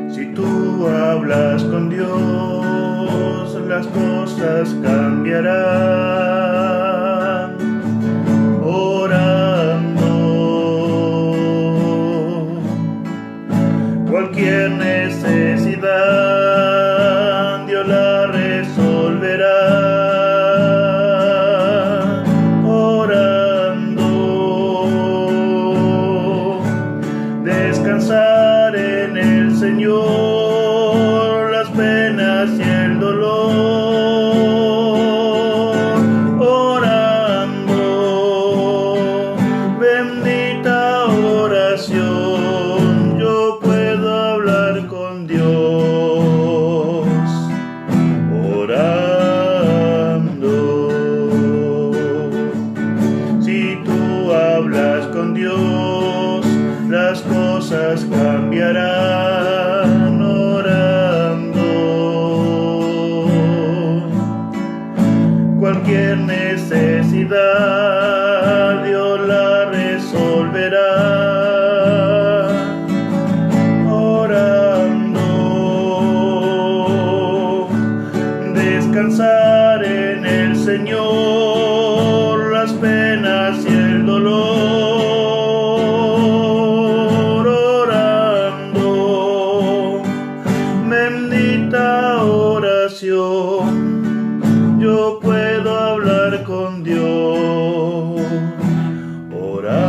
Si tú hablas con Dios, las cosas cambiarán. Orando, cualquier necesidad Dios la resolverá. Descansar en el Señor, las penas y el dolor. Orando, bendita oración, yo puedo hablar con Dios. Orando, si tú hablas con Dios, las cosas cambiarán. Orando, cualquier necesidad Dios la resolverá. Orando, descansar en el Señor, las penas y el dolor. Yo puedo hablar con Dios orando.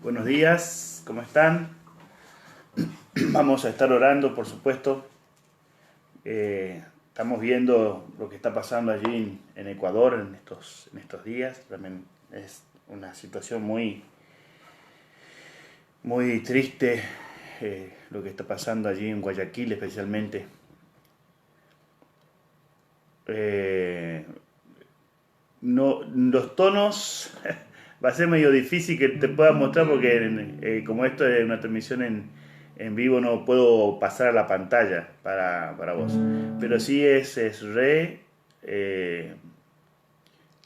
Buenos días, ¿cómo están? Vamos a estar orando, por supuesto. Estamos viendo lo que está pasando allí en Ecuador en estos días. También es una situación muy triste, lo que está pasando allí en Guayaquil especialmente. No, los tonos va a ser medio difícil que te pueda mostrar porque como esto es una transmisión en vivo no puedo pasar a la pantalla para vos, pero sí es re,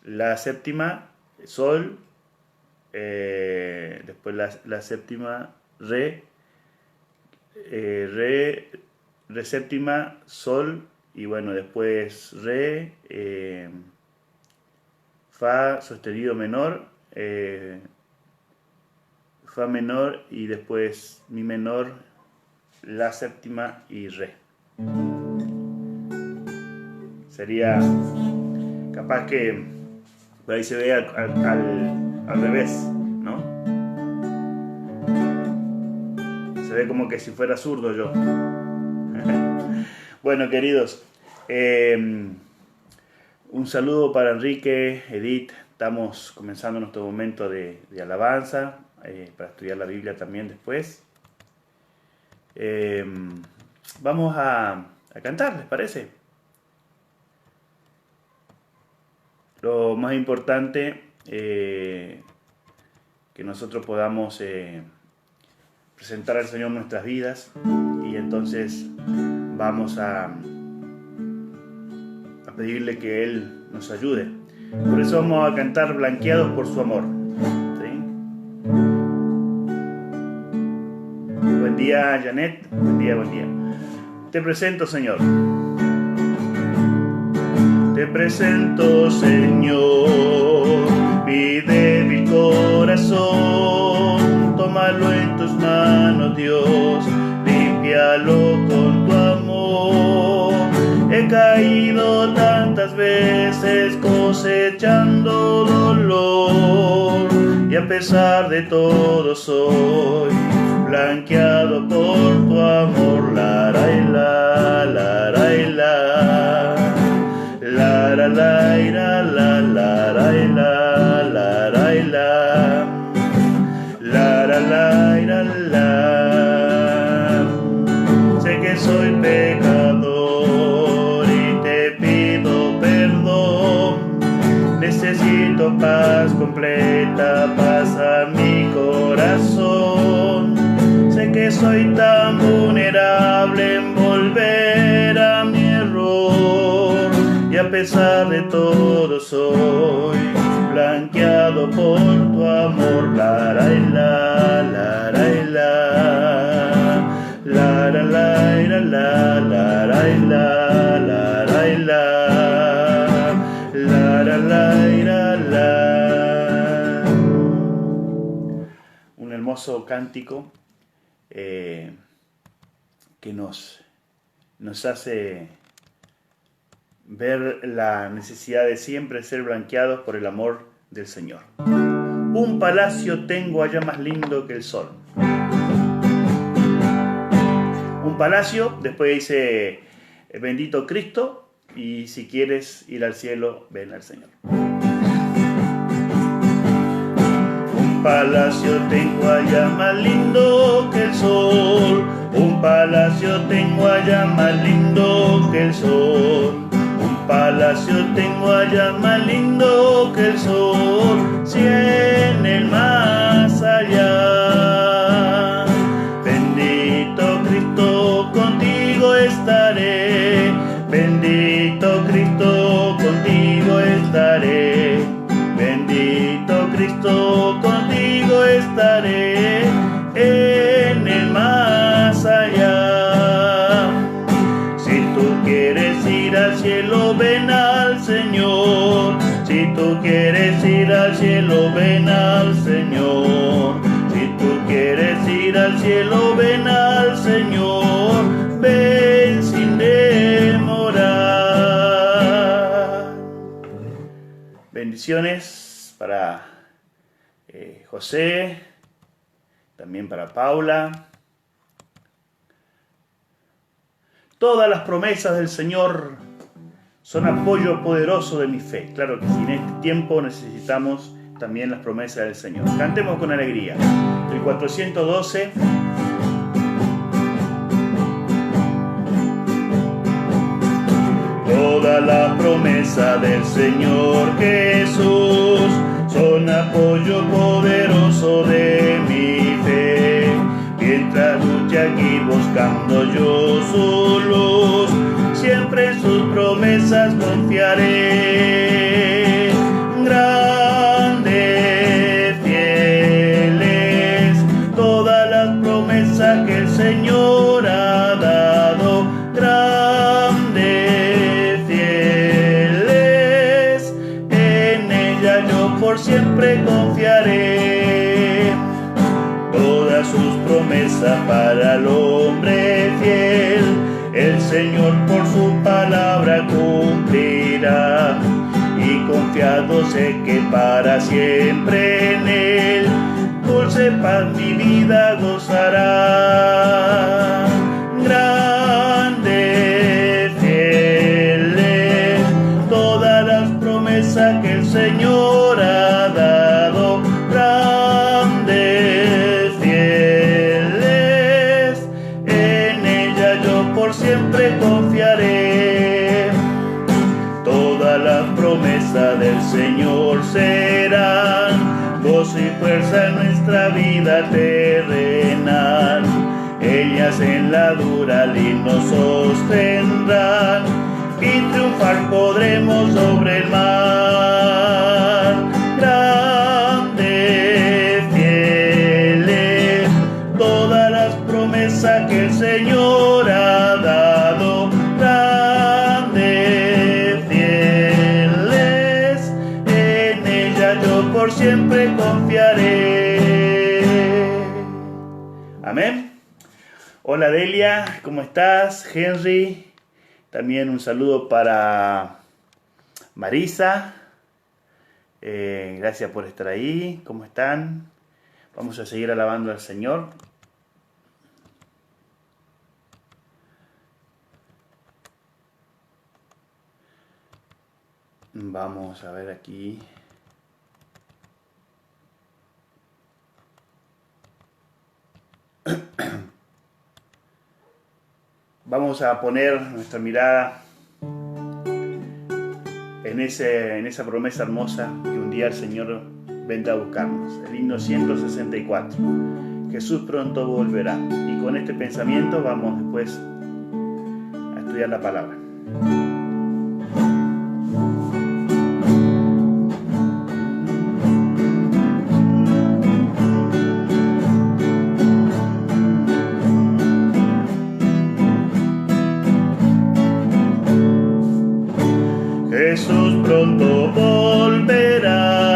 la séptima, sol, después la séptima, re séptima, sol, y bueno, después re, fa sostenido menor, fa menor, y después mi menor, la séptima y re. Sería capaz que por ahí se ve al revés, ¿no? Se ve como que si fuera zurdo yo. Bueno, queridos, un saludo para Enrique, Edith. Estamos comenzando nuestro momento de alabanza, para estudiar la Biblia también después. Vamos a cantar, ¿les parece? Lo más importante, que nosotros podamos presentar al Señor nuestras vidas, y entonces vamos a pedirle que Él nos ayude. Por eso vamos a cantar Blanqueados por su amor. ¿Sí? Buen día, Janet. Buen día. Te presento, Señor. Te presento, Señor, mi débil corazón. Tómalo en tus manos, Dios, límpialo con tu amor. He caído tantas veces cosechando dolor, y a pesar de todo soy blanqueado por tu amor. La la la la la la la la la la la la la la la. Sé que soy pecador y te pido perdón. Necesito paz completa, paz a mi corazón. Sé que soy tan vulnerable en volver a mi error, y a pesar de todo soy blanqueado por tu amor. La la la la la la la la la la la la la. Un hermoso cántico que nos hace ver la necesidad de siempre ser blanqueados por el amor del Señor. Un palacio tengo allá más lindo que el sol. Un palacio, después dice, bendito Cristo, y si quieres ir al cielo, ven al Señor. Un palacio tengo allá más lindo que el sol. Un palacio tengo allá más lindo que el sol. Un palacio tengo allá más lindo que el sol. Si en el más allá. Bendito Cristo, contigo estaré. Bendito Cristo, contigo estaré. Bendito Cristo, contigo estaré en el más allá. Si tú quieres ir al cielo, ven al Señor. Si tú quieres ir al cielo, ven al Señor. Si tú quieres ir al cielo, ven al Señor. Ven sin demorar. Bendiciones para José, también para Paula. Todas las promesas del Señor son apoyo poderoso de mi fe. Claro que sí, en este tiempo necesitamos también las promesas del Señor. Cantemos con alegría. El 412. Todas las promesas del Señor Jesús son apoyo poderoso de mi fe. Mientras luche aquí buscando yo su luz, siempre en sus promesas confiaré. Grandes, fieles, todas las promesas que el Señor ha dado. Grandes, fieles, en ella yo por siempre confiaré. Todas sus promesas para el hombre fiel, el Señor por su palabra cumplirá. Y confiado sé que para siempre en Él, dulce paz mi vida gozará. Grandes, fieles, todas las promesas que el Señor ha dado. Grandes, fieles, en ella yo por siempre confiaré. Todas las promesas del Señor serán gozo y fuerza en nuestra vida terrenal. Ellas en la dura lid nos sostendrán y triunfar podremos sobre el mar. Grandes, fieles, todas las promesas que el Señor ha dado. Grandes, fieles, en ella yo por siempre confiaré. Amén. Hola Delia, ¿cómo estás? Henry, también un saludo para Marisa. Gracias por estar ahí. ¿Cómo están? Vamos a seguir alabando al Señor. Vamos a ver aquí. Vamos a poner nuestra mirada en esa promesa hermosa que un día el Señor vendrá a buscarnos. El himno 164. Jesús pronto volverá. Y con este pensamiento vamos después a estudiar la palabra. Jesús pronto volverá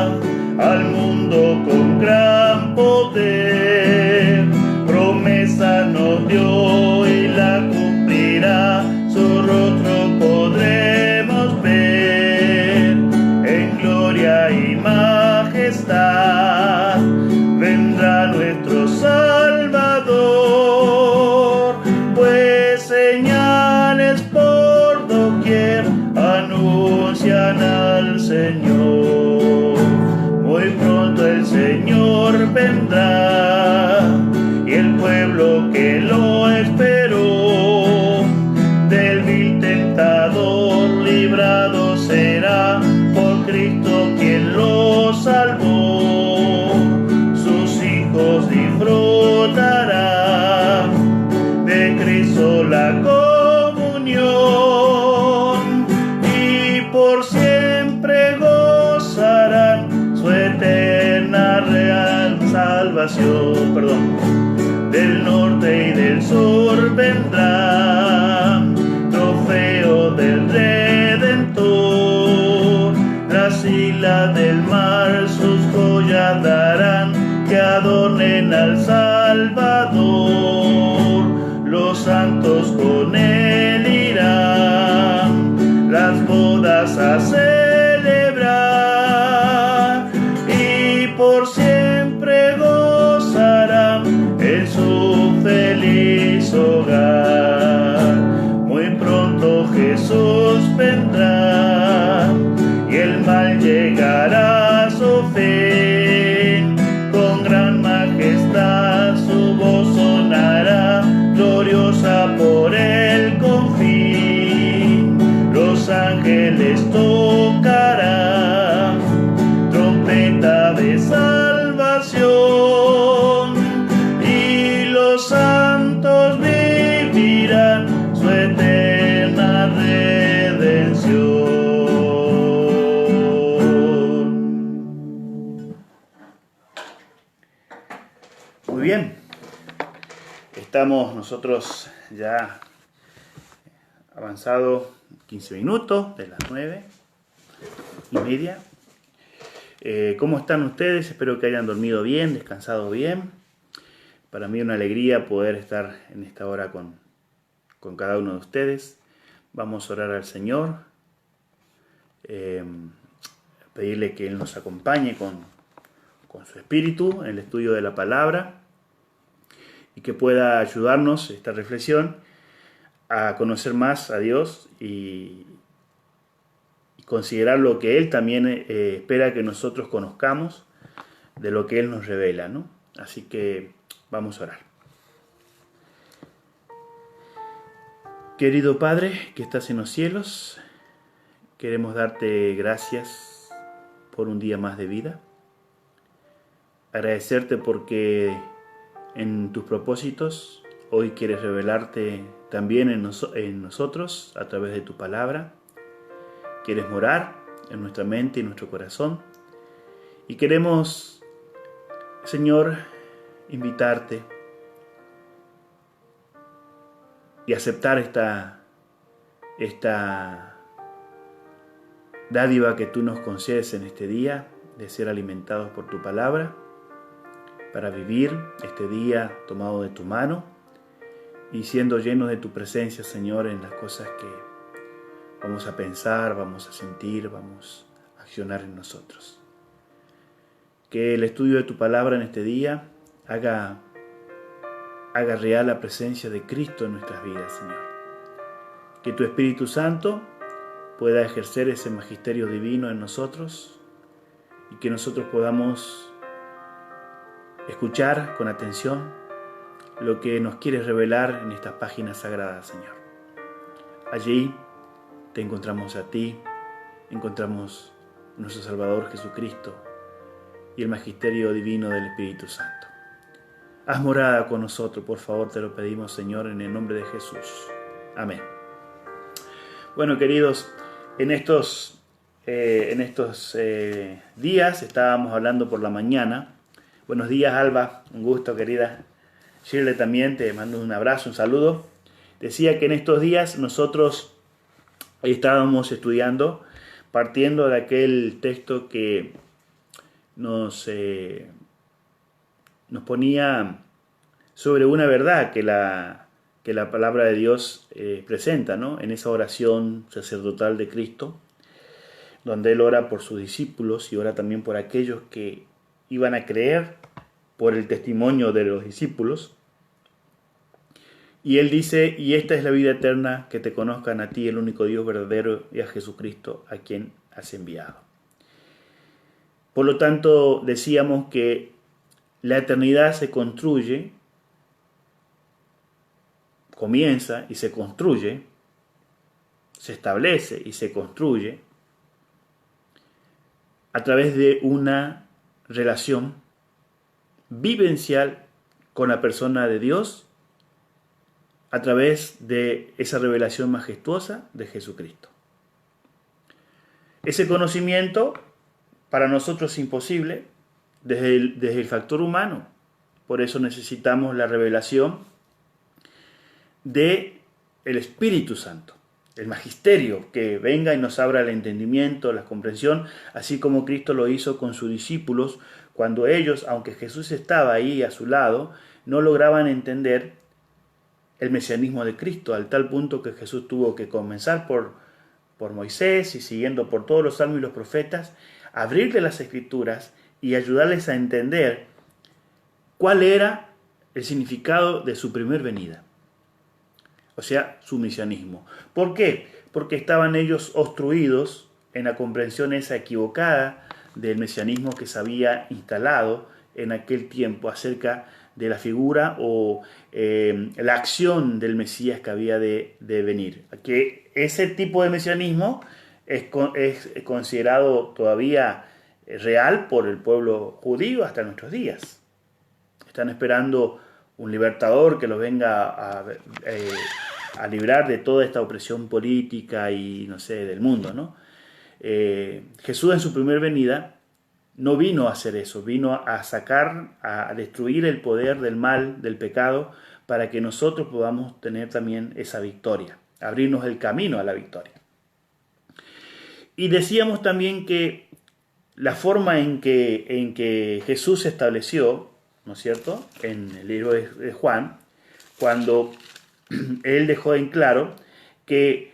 al mundo con gran poder. Promesa nos dio y la cumplirá, su rostro podremos ver en gloria y majestad. Vendrá nuestro Salvador, pues señales por doquier anuncian al Señor. Muy pronto el Señor vendrá y el pueblo que lo esperó del vil tentador librado será, por Cristo quien lo salvó. Sus hijos disfrutarán de Cristo la comunión y por siempre gozarán su eterna real salvación. Del norte y del sur vendrán trofeo del Redentor. Las islas del mar sus joyas darán que adornen al Salvador. Los santos con él irán las bodas a celebrar y por siempre gozarán en su feliz hogar. Muy pronto Jesús vendrá y el mal llegará a su fin. Con gran majestad su voz sonará, gloriosa por el confín. Los ángeles tocarán trompeta de salvación y los santos vivirán su eterna redención. Muy bien, estamos nosotros ya avanzado 15 minutos de las 9:30. ¿Cómo están ustedes? Espero que hayan dormido bien, descansado bien. Para mí es una alegría poder estar en esta hora con cada uno de ustedes. Vamos a orar al Señor, pedirle que Él nos acompañe con su espíritu en el estudio de la palabra y que pueda ayudarnos esta reflexión a conocer más a Dios y considerar lo que Él también espera que nosotros conozcamos de lo que Él nos revela, ¿no? Así que vamos a orar. Querido Padre que estás en los cielos, queremos darte gracias por un día más de vida. Agradecerte porque en tus propósitos hoy quieres revelarte también en nosotros a través de tu palabra. Quieres morar en nuestra mente y nuestro corazón. Y queremos, Señor, invitarte y aceptar esta dádiva que tú nos concedes en este día de ser alimentados por tu palabra, para vivir este día tomado de tu mano y siendo llenos de tu presencia, Señor, en las cosas que vamos a pensar, vamos a sentir, vamos a accionar en nosotros. Que el estudio de tu palabra en este día haga real la presencia de Cristo en nuestras vidas, Señor. Que tu Espíritu Santo pueda ejercer ese magisterio divino en nosotros y que nosotros podamos escuchar con atención lo que nos quieres revelar en estas páginas sagradas, Señor. Allí te encontramos a ti, encontramos a nuestro Salvador Jesucristo y el magisterio divino del Espíritu Santo. Haz morada con nosotros, por favor, te lo pedimos, Señor, en el nombre de Jesús. Amén. Bueno, queridos, en estos días estábamos hablando por la mañana. Buenos días, Alba, un gusto, querida. Shirley también, te mando un abrazo, un saludo. Decía que en estos días nosotros Ahí estábamos estudiando, partiendo de aquel texto que nos ponía sobre una verdad que la palabra de Dios presenta, ¿no? En esa oración sacerdotal de Cristo, donde Él ora por sus discípulos y ora también por aquellos que iban a creer por el testimonio de los discípulos. Y Él dice, y esta es la vida eterna, que te conozcan a ti, el único Dios verdadero, y a Jesucristo, a quien has enviado. Por lo tanto, decíamos que la eternidad se construye, comienza y se construye, se establece y se construye a través de una relación vivencial con la persona de Dios, a través de esa revelación majestuosa de Jesucristo. Ese conocimiento para nosotros es imposible desde el factor humano. Por eso necesitamos la revelación del Espíritu Santo, el magisterio, que venga y nos abra el entendimiento, la comprensión, así como Cristo lo hizo con sus discípulos, cuando ellos, aunque Jesús estaba ahí a su lado, no lograban entender el mesianismo de Cristo, al tal punto que Jesús tuvo que comenzar por Moisés y siguiendo por todos los salmos y los profetas, abrirle las escrituras y ayudarles a entender cuál era el significado de su primer venida. O sea, su mesianismo. ¿Por qué? Porque estaban ellos obstruidos en la comprensión esa equivocada del mesianismo que se había instalado en aquel tiempo acerca de la figura o la acción del Mesías que había de venir. Que ese tipo de mesianismo es considerado todavía real por el pueblo judío hasta nuestros días. Están esperando un libertador que los venga a librar de toda esta opresión política y, no sé, del mundo, ¿no? Jesús en su primer venida no vino a hacer eso, vino a sacar, a destruir el poder del mal, del pecado, para que nosotros podamos tener también esa victoria, abrirnos el camino a la victoria. Y decíamos también que la forma en que Jesús se estableció, ¿no es cierto?, en el libro de Juan, cuando Él dejó en claro que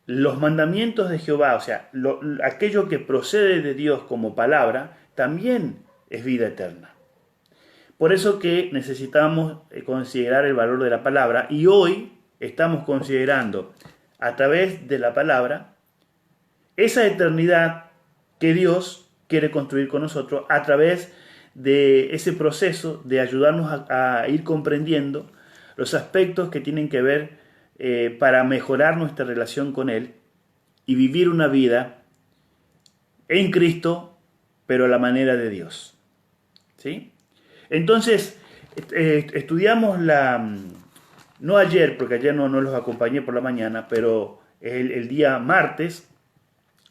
los mandamientos de Jehová, o sea, aquello que procede de Dios como palabra, también es vida eterna. Por eso que necesitamos considerar el valor de la palabra, y hoy estamos considerando a través de la palabra esa eternidad que Dios quiere construir con nosotros a través de ese proceso de ayudarnos a ir comprendiendo los aspectos que tienen que ver para mejorar nuestra relación con Él y vivir una vida en Cristo, pero a la manera de Dios. ¿Sí? Entonces, estudiamos no ayer, porque ayer no los acompañé por la mañana, pero el día martes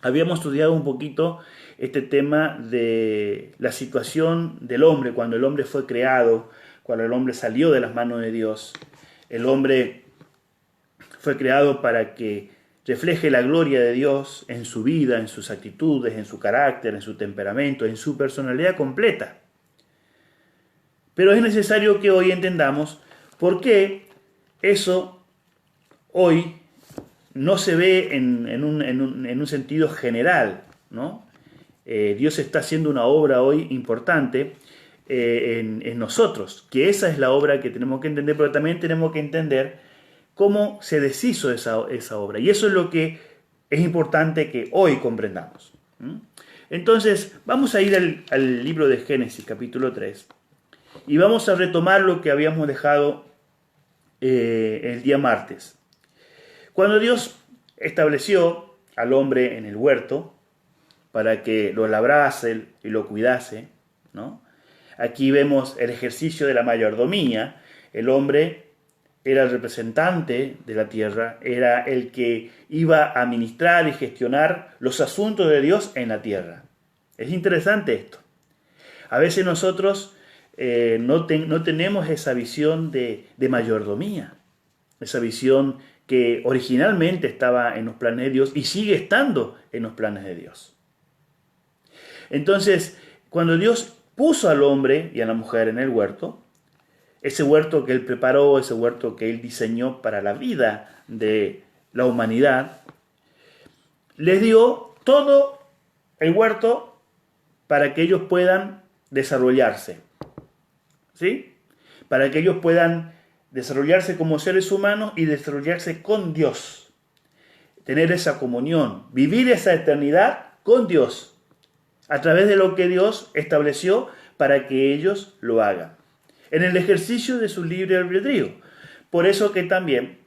habíamos estudiado un poquito este tema de la situación del hombre, cuando el hombre fue creado, cuando el hombre salió de las manos de Dios. El hombre fue creado para que refleje la gloria de Dios en su vida, en sus actitudes, en su carácter, en su temperamento, en su personalidad completa. Pero es necesario que hoy entendamos por qué eso hoy no se ve en un sentido general, ¿no? Dios está haciendo una obra hoy importante en nosotros, que esa es la obra que tenemos que entender, pero también tenemos que entender cómo se deshizo esa obra. Y eso es lo que es importante que hoy comprendamos. Entonces, vamos a ir al libro de Génesis, capítulo 3, y vamos a retomar lo que habíamos dejado el día martes. Cuando Dios estableció al hombre en el huerto para que lo labrase y lo cuidase, ¿no? Aquí vemos el ejercicio de la mayordomía. El hombre era el representante de la tierra, era el que iba a administrar y gestionar los asuntos de Dios en la tierra. Es interesante esto. A veces nosotros no tenemos esa visión de mayordomía, esa visión que originalmente estaba en los planes de Dios y sigue estando en los planes de Dios. Entonces, cuando Dios puso al hombre y a la mujer en el huerto, ese huerto que Él preparó, ese huerto que Él diseñó para la vida de la humanidad, les dio todo el huerto para que ellos puedan desarrollarse, ¿sí? Para que ellos puedan desarrollarse como seres humanos y desarrollarse con Dios, tener esa comunión, vivir esa eternidad con Dios, a través de lo que Dios estableció para que ellos lo hagan, en el ejercicio de su libre albedrío. Por eso que también,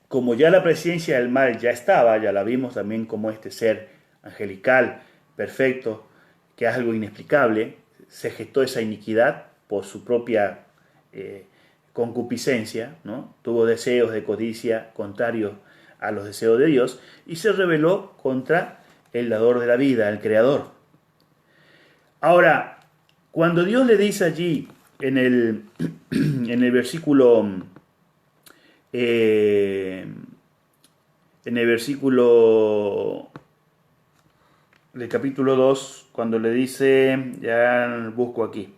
como ya la presencia del mal ya estaba, ya la vimos también como este ser angelical, perfecto, que es algo inexplicable, se gestó esa iniquidad por su propia concupiscencia, ¿no? Tuvo deseos de codicia contrarios a los deseos de Dios y se rebeló contra el dador de la vida, el creador. Ahora, cuando Dios le dice allí en el, en el versículo del capítulo 2, cuando le dice, ya busco aquí,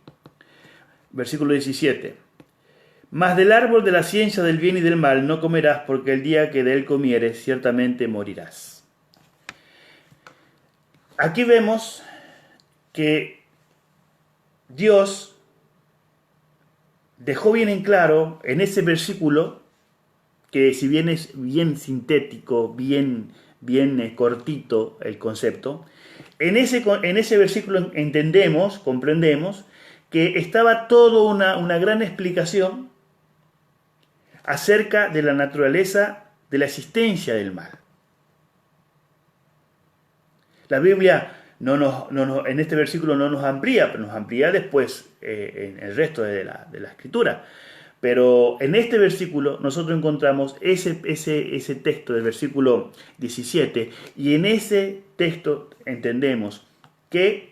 versículo 17, mas del árbol de la ciencia del bien y del mal no comerás, porque el día que de él comieres ciertamente morirás. Aquí vemos que Dios dejó bien en claro en ese versículo, que si bien es bien sintético, bien cortito el concepto, en ese versículo entendemos, comprendemos, que estaba toda una gran explicación acerca de la naturaleza de la existencia del mal. La Biblia en este versículo no nos amplía, pero nos amplía después en el resto de la Escritura. Pero en este versículo nosotros encontramos ese texto del versículo 17, y en ese texto entendemos que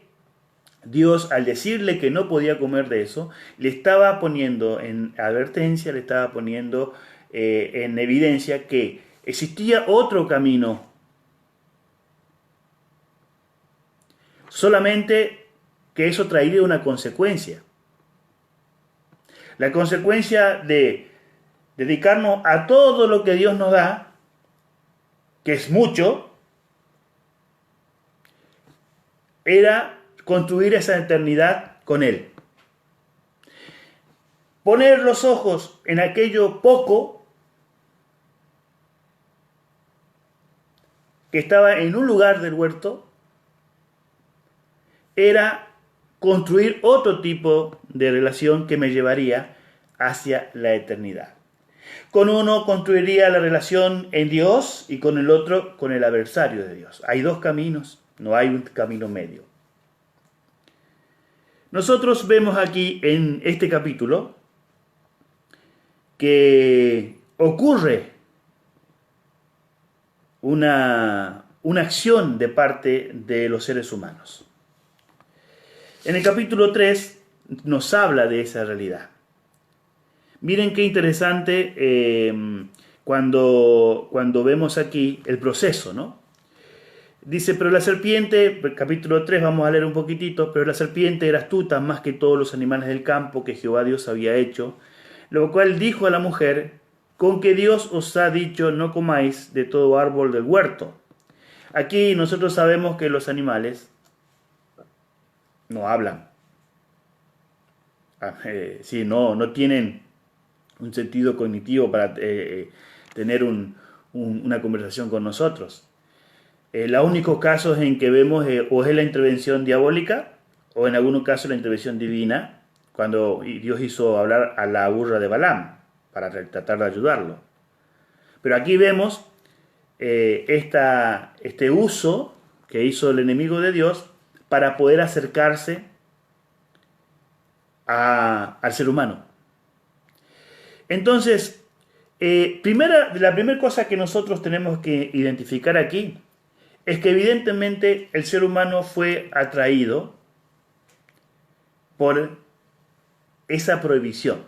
Dios, al decirle que no podía comer de eso, le estaba poniendo en advertencia, le estaba poniendo en evidencia que existía otro camino. Solamente que eso traería una consecuencia. La consecuencia de dedicarnos a todo lo que Dios nos da, que es mucho, era construir esa eternidad con Él. Poner los ojos en aquello poco que estaba en un lugar del huerto era construir otro tipo de relación que me llevaría hacia la eternidad. Con uno construiría la relación en Dios y con el otro con el adversario de Dios. Hay dos caminos, no hay un camino medio. Nosotros vemos aquí en este capítulo que ocurre una acción de parte de los seres humanos. En el capítulo 3 nos habla de esa realidad. Miren qué interesante cuando vemos aquí el proceso, ¿no? Dice, pero la serpiente, capítulo 3, vamos a leer un poquitito, pero la serpiente era astuta más que todos los animales del campo que Jehová Dios había hecho, lo cual dijo a la mujer, con que Dios os ha dicho, no comáis de todo árbol del huerto. Aquí nosotros sabemos que los animales no hablan. No tienen un sentido cognitivo para tener una conversación con nosotros. Los únicos casos en que vemos o es la intervención diabólica o en algunos casos la intervención divina, cuando Dios hizo hablar a la burra de Balaam para tratar de ayudarlo. Pero aquí vemos este uso que hizo el enemigo de Dios para poder acercarse al ser humano. Entonces, la primera cosa que nosotros tenemos que identificar aquí es que evidentemente el ser humano fue atraído por esa prohibición.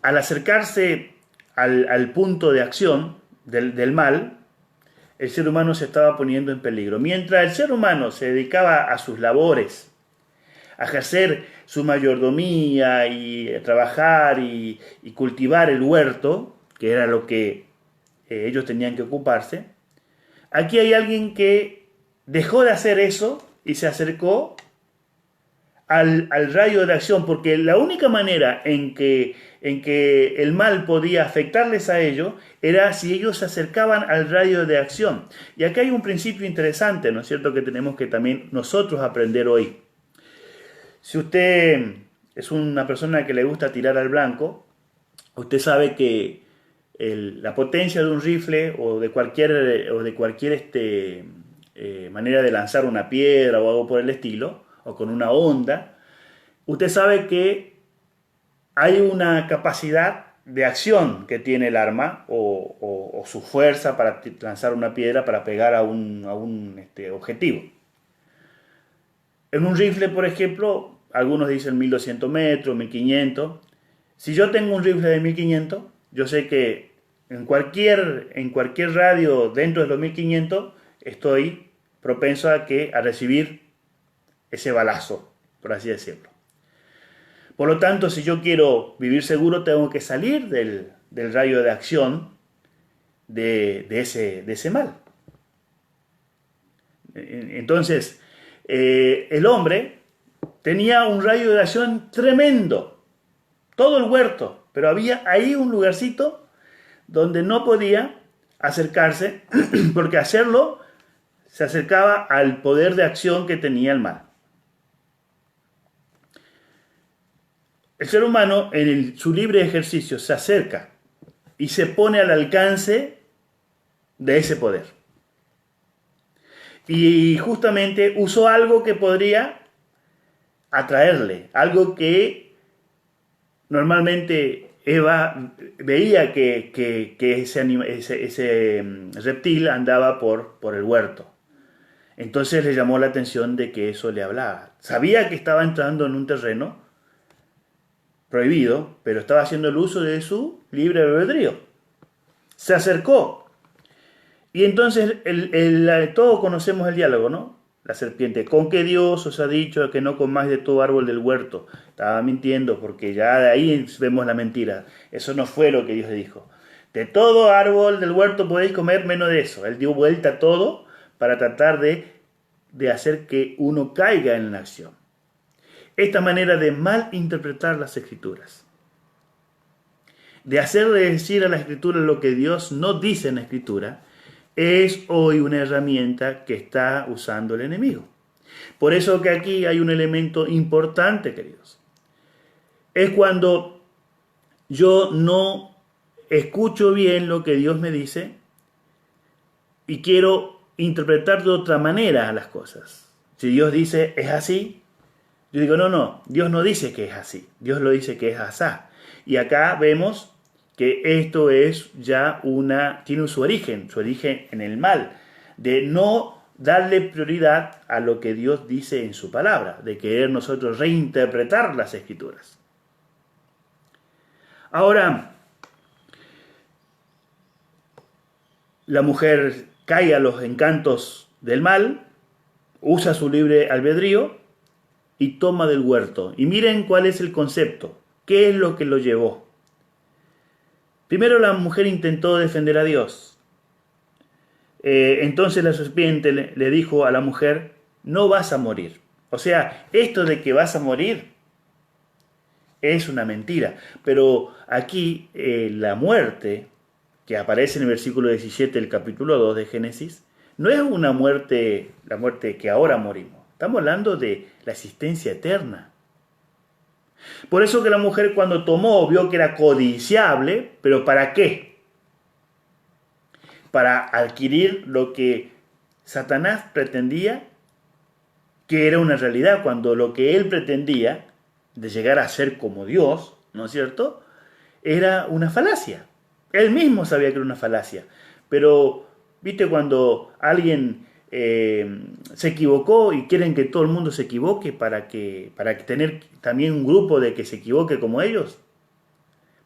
al acercarse al punto de acción del mal, el ser humano se estaba poniendo en peligro. Mientras el ser humano se dedicaba a sus labores, a ejercer su mayordomía y a trabajar y cultivar el huerto, que era lo que ellos tenían que ocuparse, aquí hay alguien que dejó de hacer eso y se acercó al rayo de acción, porque la única manera en que el mal podía afectarles a ellos era si ellos se acercaban al rayo de acción. Y aquí hay un principio interesante, ¿no es cierto?, que tenemos que también nosotros aprender hoy. Si usted es una persona que le gusta tirar al blanco, usted sabe que la potencia de un rifle o de cualquier manera de lanzar una piedra o algo por el estilo, o con una onda, usted sabe que hay una capacidad de acción que tiene el arma o su fuerza para lanzar una piedra para pegar a un objetivo. En un rifle, por ejemplo, algunos dicen 1200 metros, 1500. Si yo tengo un rifle de 1500, yo sé que en cualquier radio dentro de los 1500 estoy propenso a recibir ese balazo, por así decirlo. Por lo tanto, si yo quiero vivir seguro, tengo que salir del rayo de acción de ese mal. Entonces, el hombre tenía un rayo de acción tremendo, todo el huerto, pero había ahí un lugarcito donde no podía acercarse, porque hacerlo se acercaba al poder de acción que tenía el mal. El ser humano en su libre ejercicio se acerca y se pone al alcance de ese poder. Y justamente usó algo que podría atraerle, algo que normalmente Eva veía que ese reptil andaba por el huerto. Entonces le llamó la atención de que eso le hablaba. Sabía que estaba entrando en un terreno prohibido, pero estaba haciendo el uso de su libre albedrío. Se acercó. Y entonces todos conocemos el diálogo, ¿no? La serpiente: ¿con qué Dios os ha dicho que no comáis de todo árbol del huerto? Estaba mintiendo, porque ya de ahí vemos la mentira. Eso no fue lo que Dios le dijo. De todo árbol del huerto podéis comer menos de eso. Él dio vuelta a todo para tratar de hacer que uno caiga en la acción. Esta manera de mal interpretar las escrituras, de hacerle decir a la escritura lo que Dios no dice en la escritura, es hoy una herramienta que está usando el enemigo. Por eso que aquí hay un elemento importante, queridos. Es cuando yo no escucho bien lo que Dios me dice y quiero interpretar de otra manera las cosas. Si Dios dice es así, yo digo no, Dios no dice que es así, Dios lo dice que es asá. Y acá vemos que esto es ya tiene su origen en el mal, de no darle prioridad a lo que Dios dice en su palabra, de querer nosotros reinterpretar las escrituras. Ahora, la mujer cae a los encantos del mal, usa su libre albedrío y toma del huerto. Y miren cuál es el concepto, qué es lo que lo llevó. Primero la mujer intentó defender a Dios. Entonces la serpiente le dijo a la mujer: no vas a morir. O sea, esto de que vas a morir es una mentira. Pero aquí la muerte, que aparece en el versículo 17 del capítulo 2 de Génesis, no es una muerte, la muerte que ahora morimos. Estamos hablando de la existencia eterna. Por eso que la mujer, cuando tomó, vio que era codiciable, pero ¿para qué? Para adquirir lo que Satanás pretendía que era una realidad, cuando lo que él pretendía de llegar a ser como Dios, ¿no es cierto?, era una falacia. Él mismo sabía que era una falacia, pero ¿viste cuando alguien se equivocó y quieren que todo el mundo se equivoque para tener también un grupo de que se equivoque como ellos?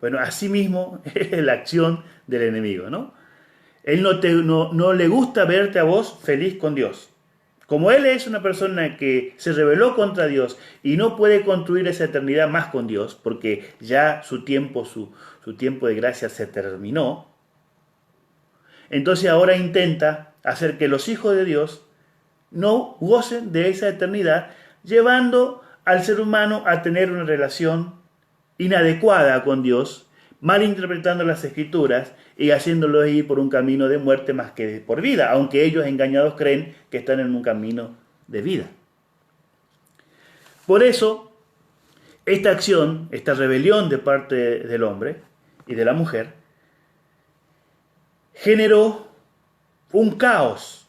Bueno, así mismo es la acción del enemigo, ¿no? Él no le gusta verte a vos feliz con Dios. Como él es una persona que se rebeló contra Dios y no puede construir esa eternidad más con Dios, porque ya su tiempo de gracia se terminó, entonces ahora intenta hacer que los hijos de Dios no gocen de esa eternidad, llevando al ser humano a tener una relación inadecuada con Dios, malinterpretando las escrituras y haciéndolos ir por un camino de muerte más que por vida, aunque ellos engañados creen que están en un camino de vida. Por eso, esta acción, esta rebelión de parte del hombre y de la mujer, generó un caos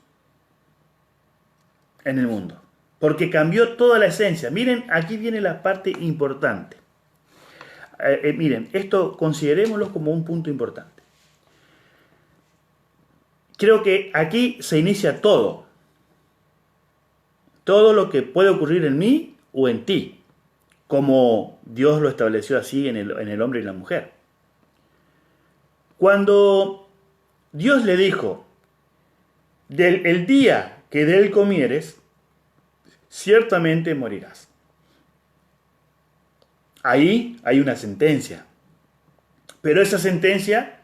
en el mundo, porque cambió toda la esencia. Miren, aquí viene la parte importante. Miren, esto considerémoslo como un punto importante. Creo que aquí se inicia todo. Todo lo que puede ocurrir en mí o en ti, como Dios lo estableció así en el hombre y la mujer. Cuando Dios le dijo, el día que de él comieres, ciertamente morirás. Ahí hay una sentencia. Pero esa sentencia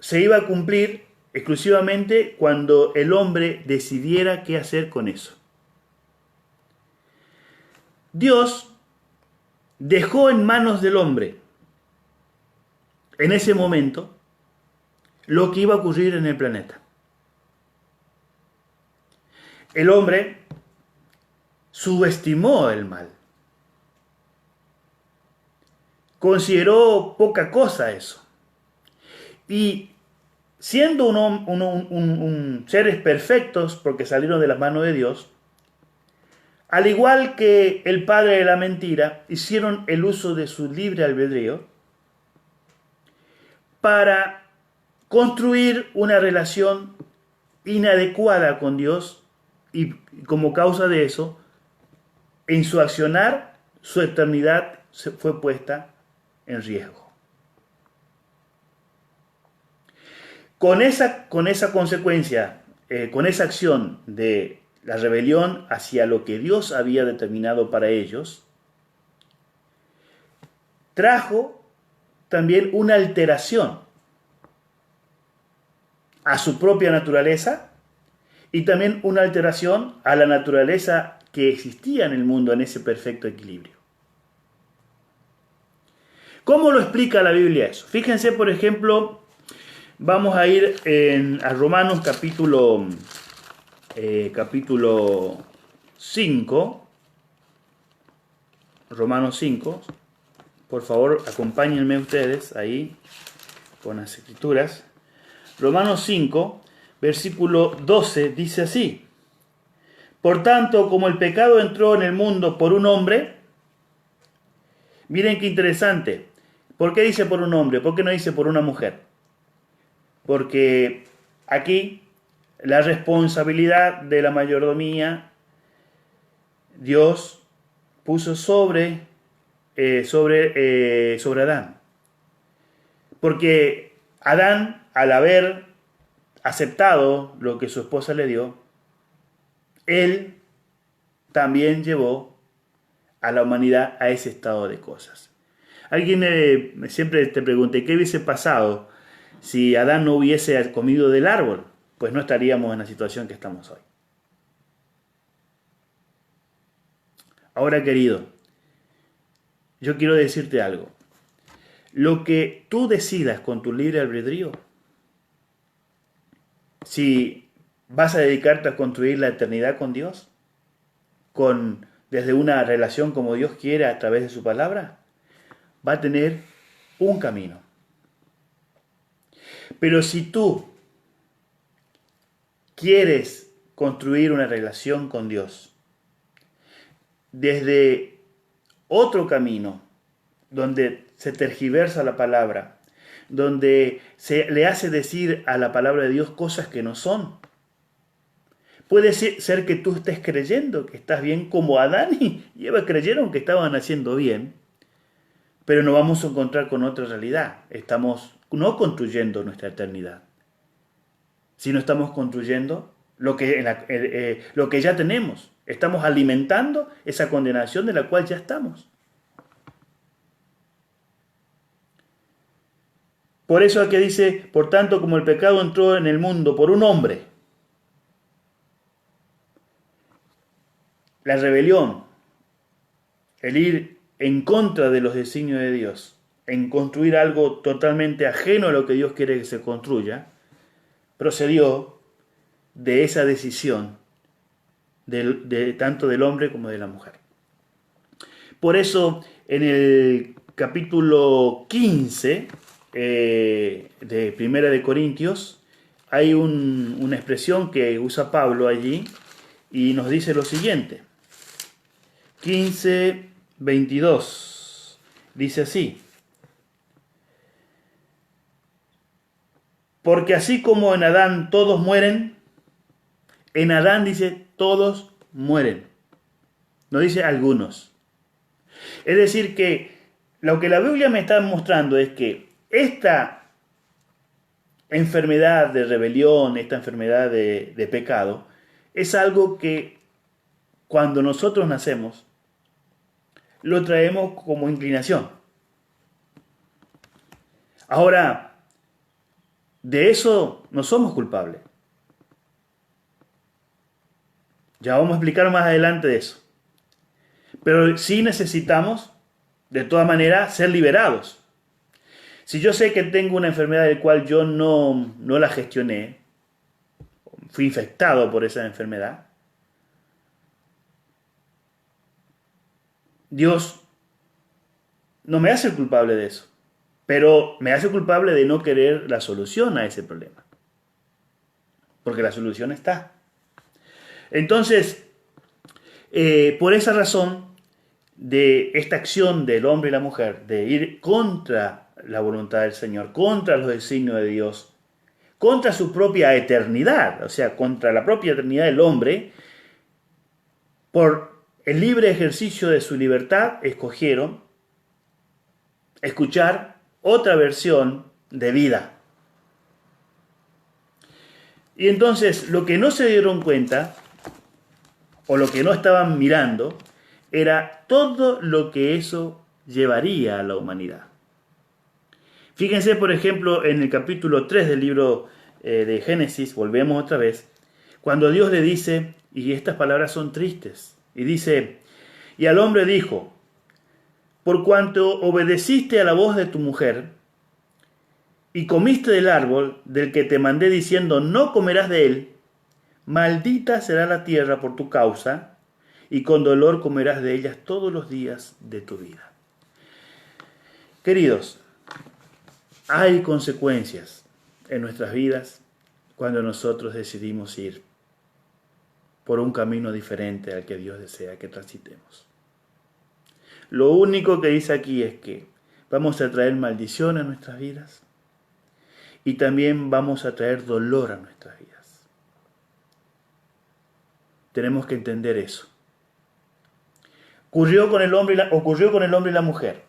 se iba a cumplir exclusivamente cuando el hombre decidiera qué hacer con eso. Dios dejó en manos del hombre, en ese momento, lo que iba a ocurrir en el planeta. El hombre subestimó el mal. Consideró poca cosa eso. Y siendo seres perfectos, porque salieron de las manos de Dios, al igual que el padre de la mentira, hicieron el uso de su libre albedrío para construir una relación inadecuada con Dios, y como causa de eso, en su accionar, su eternidad fue puesta en riesgo. Con esa consecuencia, con esa acción de la rebelión hacia lo que Dios había determinado para ellos, trajo también una alteración a su propia naturaleza y también una alteración a la naturaleza que existía en el mundo en ese perfecto equilibrio. ¿Cómo lo explica la Biblia eso? Fíjense, por ejemplo, vamos a ir a Romanos capítulo 5. Romanos 5. Por favor, acompáñenme ustedes ahí con las escrituras. Romanos 5, versículo 12, dice así: Por tanto, como el pecado entró en el mundo por un hombre, miren qué interesante. ¿Por qué dice por un hombre? ¿Por qué no dice por una mujer? Porque aquí la responsabilidad de la mayordomía Dios puso sobre Adán. Porque Adán, al haber aceptado lo que su esposa le dio, él también llevó a la humanidad a ese estado de cosas. Alguien siempre te pregunta, ¿qué hubiese pasado si Adán no hubiese comido del árbol? Pues no estaríamos en la situación que estamos hoy. Ahora, querido, yo quiero decirte algo. Lo que tú decidas con tu libre albedrío, si vas a dedicarte a construir la eternidad con Dios, desde una relación como Dios quiere a través de su palabra, va a tener un camino. Pero si tú quieres construir una relación con Dios desde otro camino, donde se tergiversa la palabra, donde se le hace decir a la palabra de Dios cosas que no son, puede ser que tú estés creyendo que estás bien, como Adán y Eva creyeron que estaban haciendo bien, pero nos vamos a encontrar con otra realidad. Estamos no construyendo nuestra eternidad, sino estamos construyendo lo que ya tenemos. Estamos alimentando esa condenación de la cual ya estamos. Por eso aquí dice, por tanto, como el pecado entró en el mundo por un hombre, la rebelión, el ir en contra de los designios de Dios, en construir algo totalmente ajeno a lo que Dios quiere que se construya, procedió de esa decisión tanto del hombre como de la mujer. Por eso, en el capítulo 15 de Primera de Corintios, hay una expresión que usa Pablo allí y nos dice lo siguiente. 15, 22. Dice así. Porque así como en Adán todos mueren, en Adán dice todos mueren. No dice algunos. Es decir que lo que la Biblia me está mostrando es que esta enfermedad de rebelión, esta enfermedad de pecado, es algo que cuando nosotros nacemos, lo traemos como inclinación. Ahora, de eso no somos culpables. Ya vamos a explicar más adelante de eso. Pero sí necesitamos, de todas maneras, ser liberados. Si yo sé que tengo una enfermedad del cual yo no la gestioné, fui infectado por esa enfermedad, Dios no me hace culpable de eso, pero me hace culpable de no querer la solución a ese problema. Porque la solución está. Entonces, por esa razón de esta acción del hombre y la mujer, de ir contra la voluntad del Señor, contra los designios de Dios, contra su propia eternidad, o sea, contra la propia eternidad del hombre, por el libre ejercicio de su libertad, escogieron escuchar otra versión de vida. Y entonces, lo que no se dieron cuenta, o lo que no estaban mirando, era todo lo que eso llevaría a la humanidad. Fíjense, por ejemplo, en el capítulo 3 del libro de Génesis, volvemos otra vez, cuando Dios le dice, y estas palabras son tristes, y dice, y al hombre dijo, por cuanto obedeciste a la voz de tu mujer, y comiste del árbol del que te mandé diciendo, no comerás de él, maldita será la tierra por tu causa, y con dolor comerás de ellas todos los días de tu vida. Queridos, hay consecuencias en nuestras vidas cuando nosotros decidimos ir por un camino diferente al que Dios desea que transitemos. Lo único que dice aquí es que vamos a traer maldición a nuestras vidas y también vamos a traer dolor a nuestras vidas. Tenemos que entender eso. Ocurrió con el hombre y la mujer.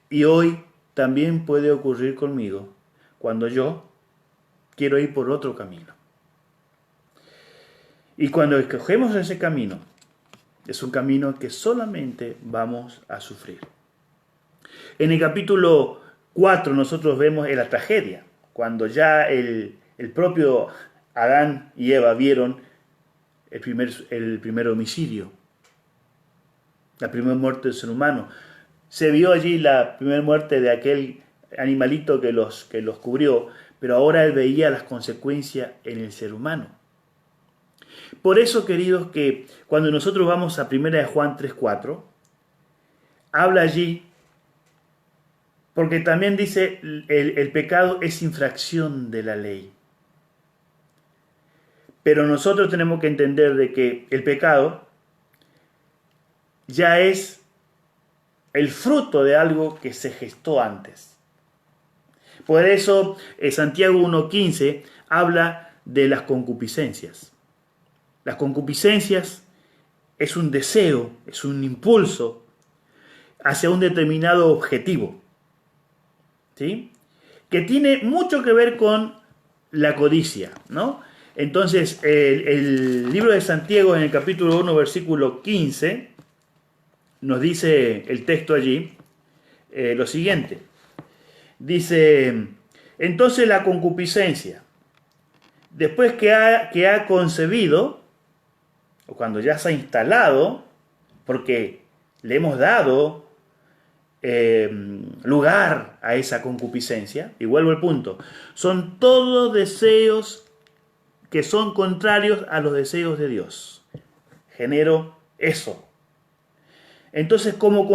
Y hoy también puede ocurrir conmigo cuando yo quiero ir por otro camino. Y cuando escogemos ese camino, es un camino que solamente vamos a sufrir. En el capítulo 4 nosotros vemos la tragedia, cuando ya el propio Adán y Eva vieron el primer homicidio, la primera muerte del ser humano. Se vio allí la primera muerte de aquel animalito que los cubrió, pero ahora él veía las consecuencias en el ser humano. Por eso, queridos, que cuando nosotros vamos a 1 de Juan 3:4, habla allí, porque también dice el pecado es infracción de la ley. Pero nosotros tenemos que entender de que el pecado ya es el fruto de algo que se gestó antes. Por eso Santiago 1:15 habla de las concupiscencias. Las concupiscencias es un deseo, es un impulso hacia un determinado objetivo, ¿sí? Que tiene mucho que ver con la codicia, ¿no? Entonces, el libro de Santiago en el capítulo 1, versículo 15, nos dice el texto allí lo siguiente. Dice, entonces la concupiscencia, después que ha concebido, o cuando ya se ha instalado, porque le hemos dado lugar a esa concupiscencia, y vuelvo al punto, son todos deseos que son contrarios a los deseos de Dios. Genero eso. Entonces, como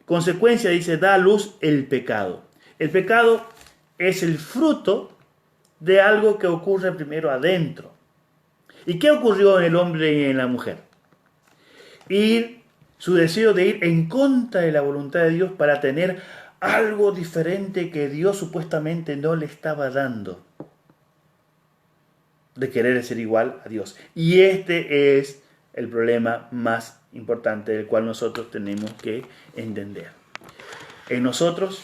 consecuencia, dice, da a luz el pecado. El pecado es el fruto de algo que ocurre primero adentro. ¿Y qué ocurrió en el hombre y en la mujer? Su deseo de ir en contra de la voluntad de Dios para tener algo diferente que Dios supuestamente no le estaba dando. De querer ser igual a Dios. Y este es el problema más importante del cual nosotros tenemos que entender. En nosotros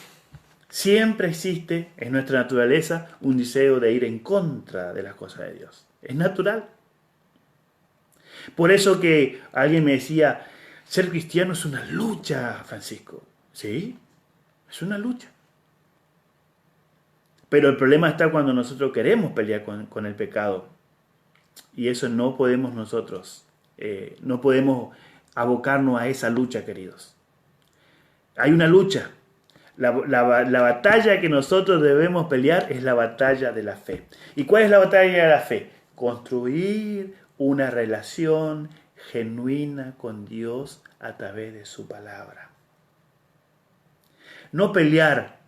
siempre existe, en nuestra naturaleza, un deseo de ir en contra de las cosas de Dios. Es natural. Por eso que alguien me decía, ser cristiano es una lucha, Francisco. Sí, es una lucha. Pero el problema está cuando nosotros queremos pelear con el pecado. Y eso no podemos nosotros, no podemos abocarnos a esa lucha, queridos. Hay una lucha. La batalla que nosotros debemos pelear es la batalla de la fe. ¿Y cuál es la batalla de la fe? Construir una relación genuina con Dios a través de su palabra. No pelear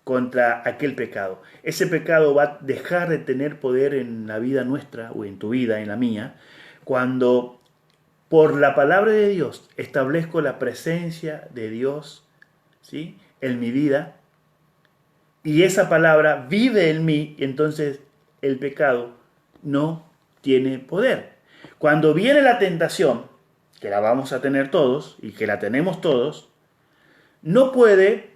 contra aquel pecado. Ese pecado va a dejar de tener poder en la vida nuestra, o en tu vida, en la mía, cuando por la palabra de Dios establezco la presencia de Dios, ¿sí?, en mi vida, y esa palabra vive en mí, entonces el pecado no tiene poder. Cuando viene la tentación, que la vamos a tener todos, y que la tenemos todos, no puede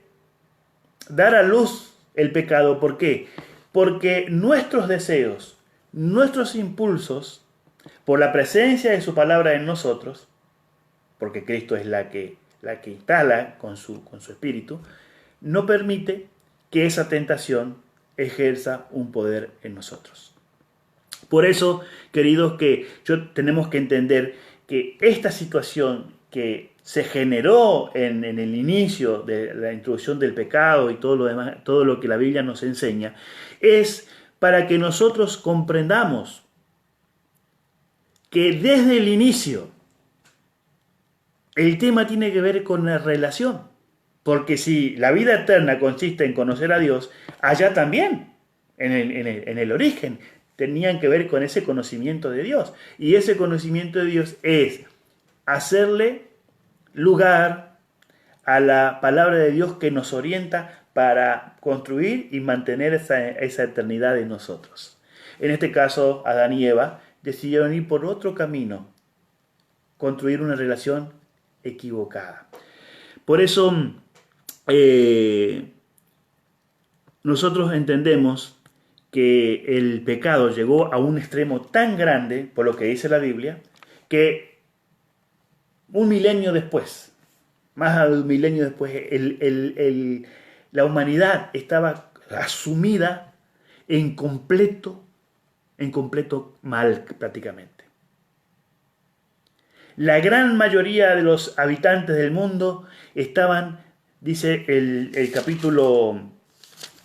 dar a luz el pecado. ¿Por qué? Porque nuestros deseos, nuestros impulsos, por la presencia de su palabra en nosotros, porque Cristo es la que instala con su espíritu, no permite que esa tentación ejerza un poder en nosotros. Por eso, queridos, que tenemos que entender que esta situación que se generó en el inicio de la introducción del pecado y todo lo demás, todo lo que la Biblia nos enseña, es para que nosotros comprendamos que desde el inicio el tema tiene que ver con la relación. Porque si la vida eterna consiste en conocer a Dios, allá también, en el origen, tenían que ver con ese conocimiento de Dios. Y ese conocimiento de Dios es hacerle lugar a la palabra de Dios que nos orienta para construir y mantener esa eternidad en nosotros. En este caso, Adán y Eva decidieron ir por otro camino, construir una relación equivocada. Por eso, nosotros entendemos que el pecado llegó a un extremo tan grande, por lo que dice la Biblia, que un milenio después, más de un milenio después, la humanidad estaba asumida en completo mal prácticamente. La gran mayoría de los habitantes del mundo estaban, dice el capítulo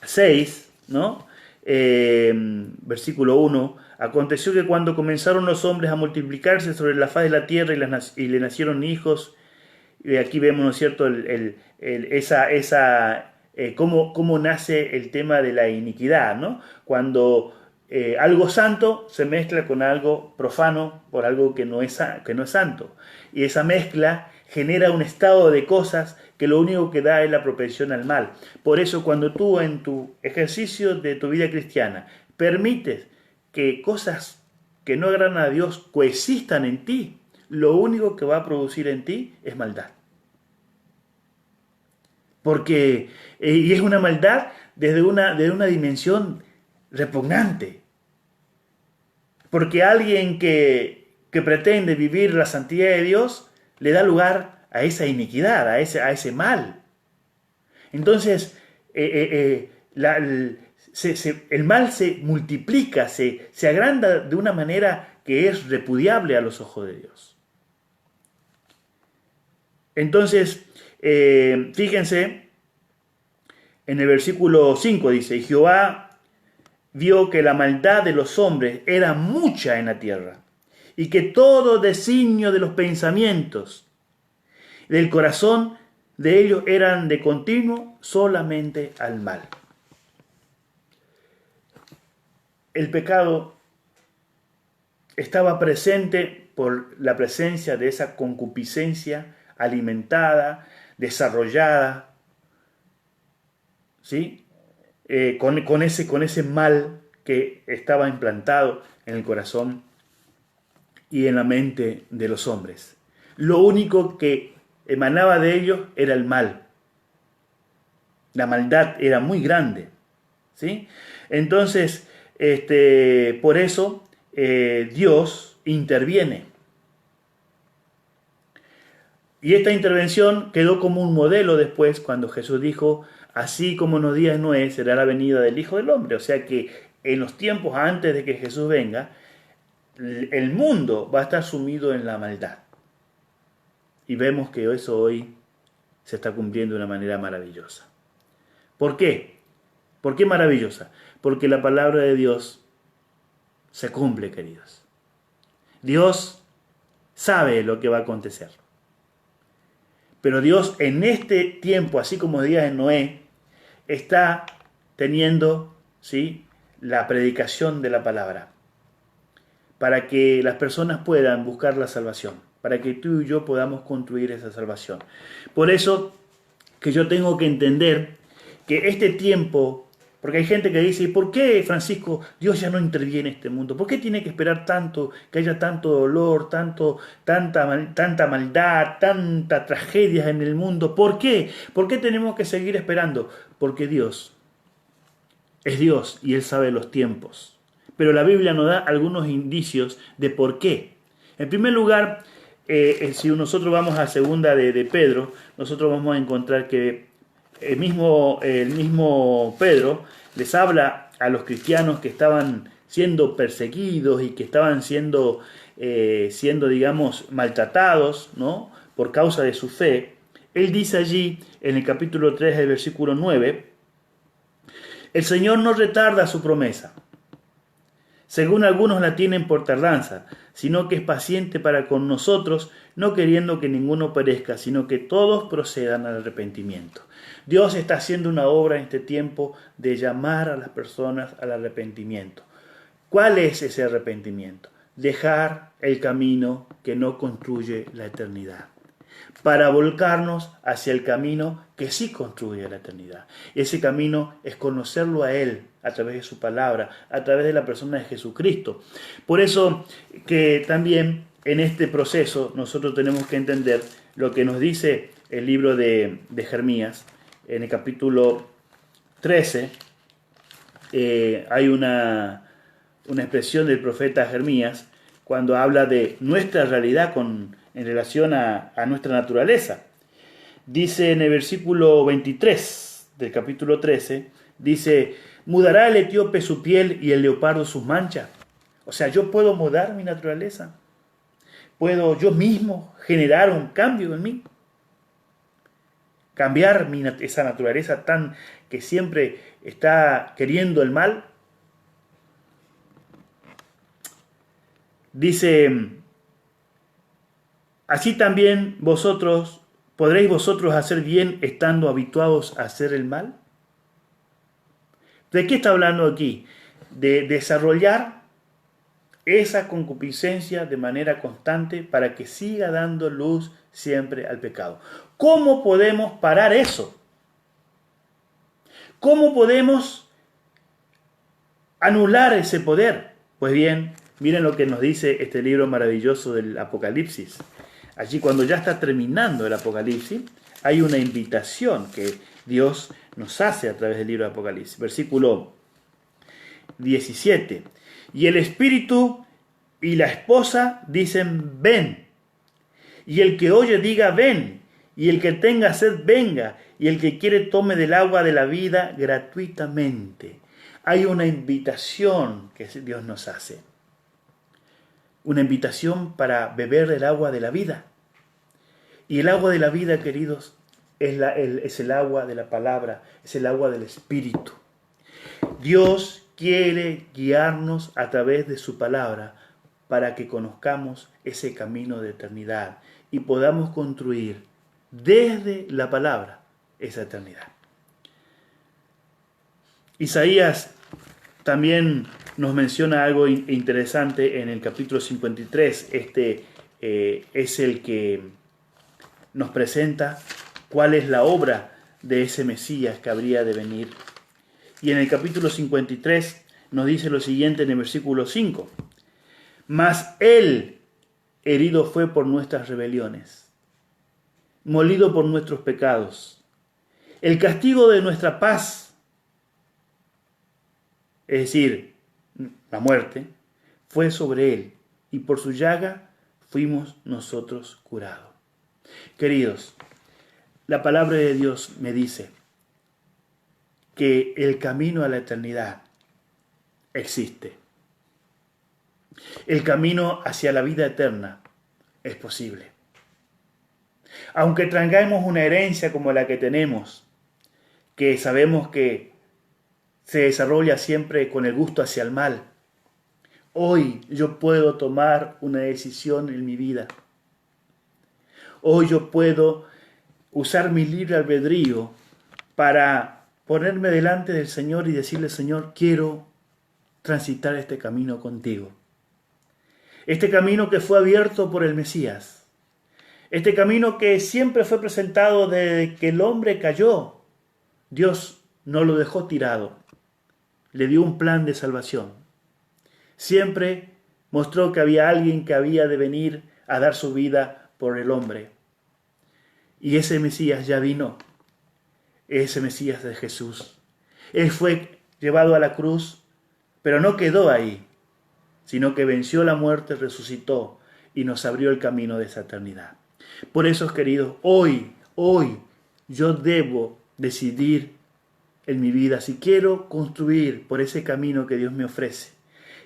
6, ¿no? Versículo 1, aconteció que cuando comenzaron los hombres a multiplicarse sobre la faz de la tierra y le nacieron hijos, y aquí vemos, ¿no es cierto?, cómo nace el tema de la iniquidad, ¿no? Cuando algo santo se mezcla con algo profano, por algo que no es santo. Y esa mezcla genera un estado de cosas que lo único que da es la propensión al mal. Por eso, cuando tú en tu ejercicio de tu vida cristiana permites que cosas que no agradan a Dios coexistan en ti, lo único que va a producir en ti es maldad. Porque, y es una maldad desde una dimensión repugnante. Porque alguien que pretende vivir la santidad de Dios le da lugar a esa iniquidad, a ese mal. Entonces, el mal se multiplica, se agranda de una manera que es repudiable a los ojos de Dios. Entonces, fíjense, en el versículo 5 dice, y Jehová vio que la maldad de los hombres era mucha en la tierra, y que todo designio de los pensamientos del corazón de ellos eran de continuo solamente al mal. El pecado estaba presente por la presencia de esa concupiscencia alimentada, desarrollada, ¿sí? Con ese mal que estaba implantado en el corazón y en la mente de los hombres. Lo único que emanaba de ellos era el mal. La maldad era muy grande, ¿sí? Entonces, por eso Dios interviene. Y esta intervención quedó como un modelo después cuando Jesús dijo, así como en los días de Noé será la venida del Hijo del Hombre. O sea que en los tiempos antes de que Jesús venga, el mundo va a estar sumido en la maldad. Y vemos que eso hoy se está cumpliendo de una manera maravillosa. ¿Por qué? ¿Por qué maravillosa? Porque la palabra de Dios se cumple, queridos. Dios sabe lo que va a acontecer. Pero Dios en este tiempo, así como días de Noé, está teniendo, ¿sí?, la predicación de la palabra, para que las personas puedan buscar la salvación, para que tú y yo podamos construir esa salvación. Por eso que yo tengo que entender que este tiempo, porque hay gente que dice, ¿por qué, Francisco, Dios ya no interviene en este mundo? ¿Por qué tiene que esperar tanto, que haya tanto dolor, tanta maldad, tanta tragedia en el mundo? ¿Por qué? ¿Por qué tenemos que seguir esperando? Porque Dios es Dios y Él sabe los tiempos. Pero la Biblia nos da algunos indicios de por qué. En primer lugar, si nosotros vamos a segunda de Pedro, nosotros vamos a encontrar que el mismo Pedro les habla a los cristianos que estaban siendo perseguidos y que estaban siendo digamos, maltratados, ¿no?, por causa de su fe. Él dice allí, en el capítulo 3, el versículo 9, el Señor no retarda su promesa, según algunos la tienen por tardanza, sino que es paciente para con nosotros, no queriendo que ninguno perezca, sino que todos procedan al arrepentimiento. Dios está haciendo una obra en este tiempo de llamar a las personas al arrepentimiento. ¿Cuál es ese arrepentimiento? Dejar el camino que no construye la eternidad, para volcarnos hacia el camino que sí construye la eternidad. Y ese camino es conocerlo a Él a través de su palabra, a través de la persona de Jesucristo. Por eso que también en este proceso nosotros tenemos que entender lo que nos dice el libro de Jeremías. En el capítulo 13 hay una expresión del profeta Jeremías cuando habla de nuestra realidad en relación a nuestra naturaleza. Dice en el versículo 23 del capítulo 13, dice, ¿mudará el etíope su piel y el leopardo sus manchas? O sea, yo puedo mudar mi naturaleza. ¿Puedo yo mismo generar un cambio en mí? Cambiar esa naturaleza tan que siempre está queriendo el mal. Dice, así también podréis vosotros hacer bien estando habituados a hacer el mal. ¿De qué está hablando aquí? De desarrollar esa concupiscencia de manera constante para que siga dando luz siempre al pecado. ¿Cómo podemos parar eso? ¿Cómo podemos anular ese poder? Pues bien, miren lo que nos dice este libro maravilloso del Apocalipsis. Allí cuando ya está terminando el Apocalipsis, hay una invitación que Dios nos hace a través del libro de Apocalipsis. Versículo 17. Y el Espíritu y la esposa dicen, ven. Y el que oye diga, ven. Y el que tenga sed, venga. Y el que quiere tome del agua de la vida gratuitamente. Hay una invitación que Dios nos hace. Una invitación para beber del agua de la vida. Y el agua de la vida, queridos, es el agua de la palabra, es el agua del Espíritu. Dios quiere guiarnos a través de su palabra para que conozcamos ese camino de eternidad y podamos construir desde la palabra esa eternidad. Isaías también nos menciona algo interesante en el capítulo 53. Es el que nos presenta cuál es la obra de ese Mesías que habría de venir. Y en el capítulo 53 nos dice lo siguiente en el versículo 5. Mas Él herido fue por nuestras rebeliones, molido por nuestros pecados. El castigo de nuestra paz, es decir, la muerte, fue sobre Él, y por su llaga fuimos nosotros curados. Queridos, la palabra de Dios me dice que el camino a la eternidad existe. El camino hacia la vida eterna es posible. Aunque traigamos una herencia como la que tenemos, que sabemos que se desarrolla siempre con el gusto hacia el mal, hoy yo puedo tomar una decisión en mi vida. Hoy yo puedo usar mi libre albedrío para ponerme delante del Señor y decirle, Señor, quiero transitar este camino contigo. Este camino que fue abierto por el Mesías. Este camino que siempre fue presentado desde que el hombre cayó. Dios no lo dejó tirado. Le dio un plan de salvación. Siempre mostró que había alguien que había de venir a dar su vida por el hombre. Y ese Mesías ya vino. Ese Mesías de Jesús. Él fue llevado a la cruz, pero no quedó ahí, sino que venció la muerte, resucitó y nos abrió el camino de esa eternidad. Por eso, queridos, hoy yo debo decidir en mi vida si quiero construir por ese camino que Dios me ofrece.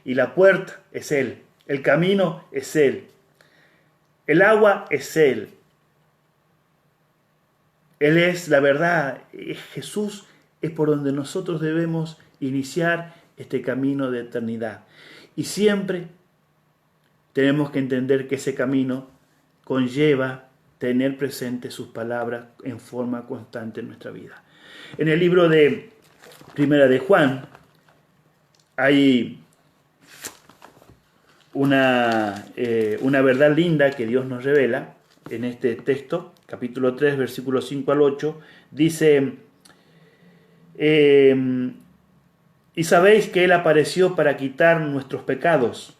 Y la puerta es Él, el camino es Él, el agua es Él. Él es la verdad, Jesús es por donde nosotros debemos iniciar este camino de eternidad. Y siempre tenemos que entender que ese camino conlleva tener presente sus palabras en forma constante en nuestra vida. En el libro de Primera de Juan hay una verdad linda que Dios nos revela en este texto. Capítulo 3, versículos 5 al 8, dice, y sabéis que Él apareció para quitar nuestros pecados,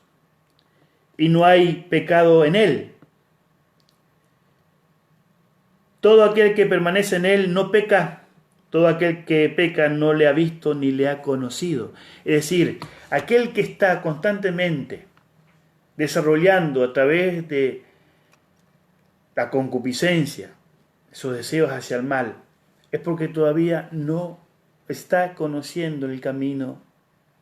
y no hay pecado en Él. Todo aquel que permanece en Él no peca, todo aquel que peca no le ha visto ni le ha conocido. Es decir, aquel que está constantemente desarrollando a través de la concupiscencia, esos deseos hacia el mal, es porque todavía no está conociendo el camino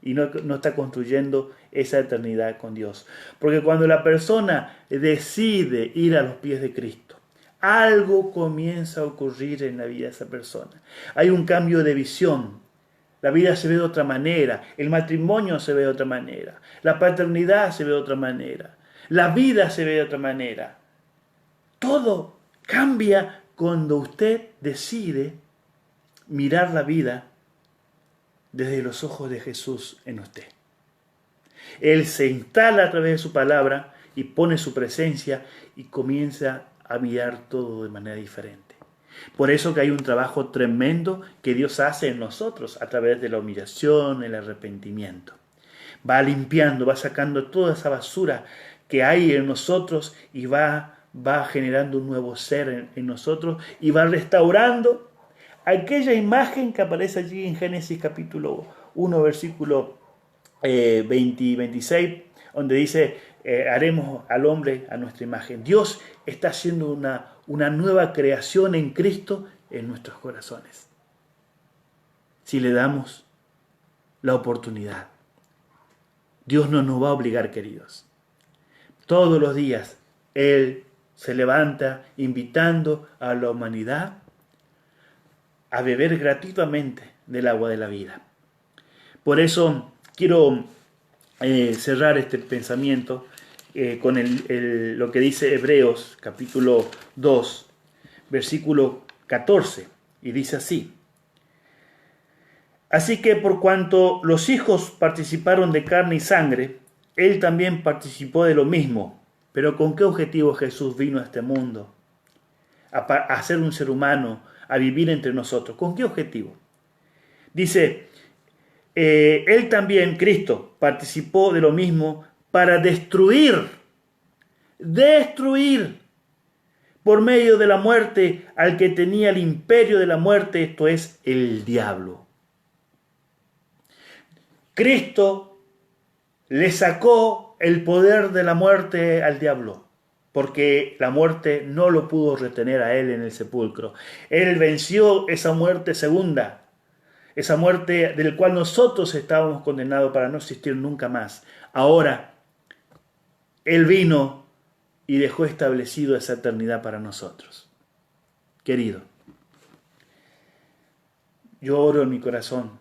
y no está construyendo esa eternidad con Dios. Porque cuando la persona decide ir a los pies de Cristo, algo comienza a ocurrir en la vida de esa persona. Hay un cambio de visión. La vida se ve de otra manera, el matrimonio se ve de otra manera, la paternidad se ve de otra manera, la vida se ve de otra manera. Todo cambia cuando usted decide mirar la vida desde los ojos de Jesús en usted. Él se instala a través de su palabra y pone su presencia y comienza a mirar todo de manera diferente. Por eso que hay un trabajo tremendo que Dios hace en nosotros a través de la humillación, el arrepentimiento. Va limpiando, va sacando toda esa basura que hay en nosotros y va generando un nuevo ser en nosotros y va restaurando aquella imagen que aparece allí en Génesis capítulo 1, versículo 20 y 26, donde dice, haremos al hombre a nuestra imagen. Dios está haciendo una nueva creación en Cristo en nuestros corazones, si le damos la oportunidad. Dios no nos va a obligar, queridos. Todos los días Él se levanta invitando a la humanidad a beber gratuitamente del agua de la vida. Por eso quiero cerrar este pensamiento con lo que dice Hebreos capítulo 2, versículo 14, y dice así: así que por cuanto los hijos participaron de carne y sangre, Él también participó de lo mismo. Pero ¿con qué objetivo Jesús vino a este mundo? A ser un ser humano, a vivir entre nosotros. ¿Con qué objetivo? Dice, Él también, Cristo, participó de lo mismo para destruir por medio de la muerte al que tenía el imperio de la muerte, esto es, el diablo. Cristo le sacó el poder de la muerte al diablo, porque la muerte no lo pudo retener a él en el sepulcro. Él venció esa muerte segunda, esa muerte del cual nosotros estábamos condenados para no existir nunca más. Ahora, Él vino y dejó establecido esa eternidad para nosotros. Querido, yo oro en mi corazón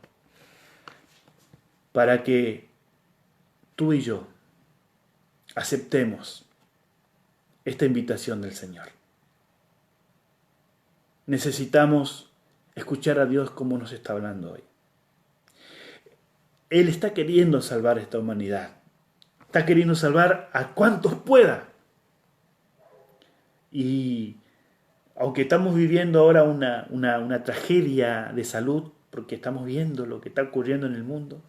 para que tú y yo aceptemos esta invitación del Señor. Necesitamos escuchar a Dios como nos está hablando hoy. Él está queriendo salvar esta humanidad. Está queriendo salvar a cuantos pueda. Y aunque estamos viviendo ahora una tragedia de salud, porque estamos viendo lo que está ocurriendo en el mundo,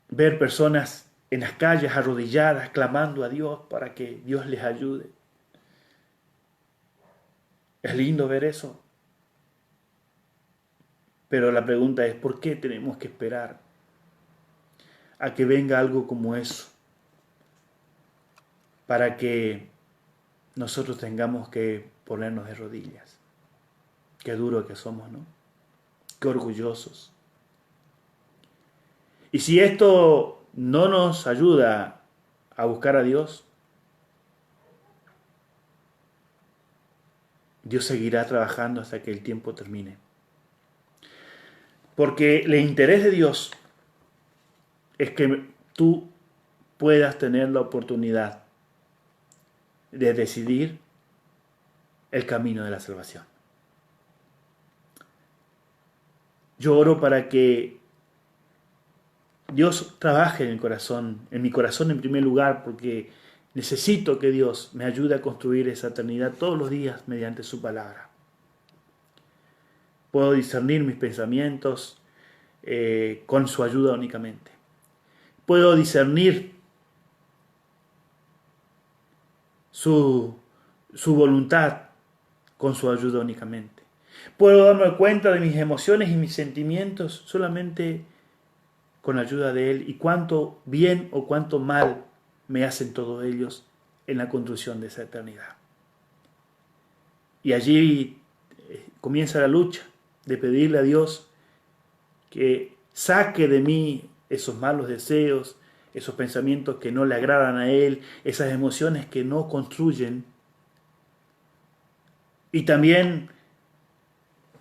ver personas en las calles arrodilladas clamando a Dios para que Dios les ayude. Es lindo ver eso. Pero la pregunta es, ¿por qué tenemos que esperar a que venga algo como eso? Para que nosotros tengamos que ponernos de rodillas. Qué duro que somos, ¿no? Qué orgullosos. Y si esto no nos ayuda a buscar a Dios, Dios seguirá trabajando hasta que el tiempo termine. Porque el interés de Dios es que tú puedas tener la oportunidad de decidir el camino de la salvación. Yo oro para que Dios trabaje en mi corazón en primer lugar, porque necesito que Dios me ayude a construir esa eternidad todos los días mediante su palabra. Puedo discernir mis pensamientos con su ayuda únicamente. Puedo discernir su voluntad con su ayuda únicamente. Puedo darme cuenta de mis emociones y mis sentimientos solamente con la ayuda de Él, y cuánto bien o cuánto mal me hacen todos ellos en la construcción de esa eternidad. Y allí comienza la lucha de pedirle a Dios que saque de mí esos malos deseos, esos pensamientos que no le agradan a Él, esas emociones que no construyen, y también